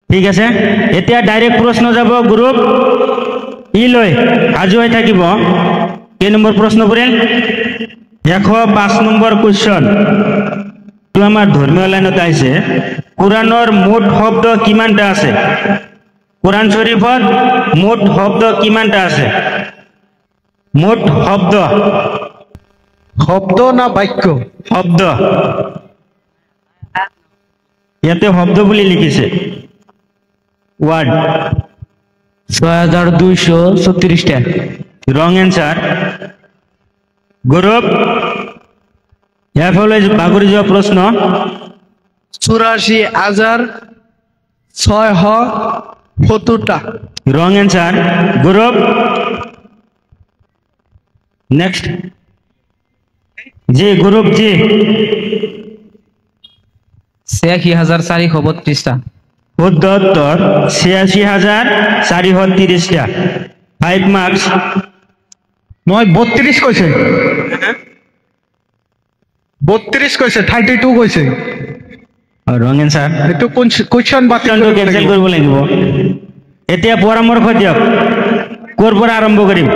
ঠিক আছে এতিয়া ডাইরেক্ট প্রশ্ন যাব গ্রুপ ই লই সাজু হয়ে থাকিব কে নম্বর প্রশ্ন পড়েন 105 নম্বর কোশ্চন তো আমার ধর্মীয় লাইনত আইছে কোৰআনৰ মোট শব্দ কিমানটা আছে কোরআন শরীফত মোট শব্দ কিমানটা আছে মোট শব্দ শব্দ না বাক্য শব্দ ইয়াতে শব্দ বুলি লিখিছে ওয়ার্ড 6236টা রং অ্যান্সার গৌরব ইয়া ফলে বাগুরি যাওয়া প্রশ্ন 84,670টা রং অ্যান্সার গৌরব নেক্সট জি গৌরব জি 86,432টা শুদ্ধ উত্তর 86,430টা 5 মার্কস নয় 32 কইছে 32 কইছে 32 কইছে রং অ্যান্সার একটু কোশ্চেন বাতিল ক্যান্সেল কৰিব লাগিব এতিয়া পৰামৰ্শ দিয়ক ক'ৰ পৰা আৰম্ভ কৰিম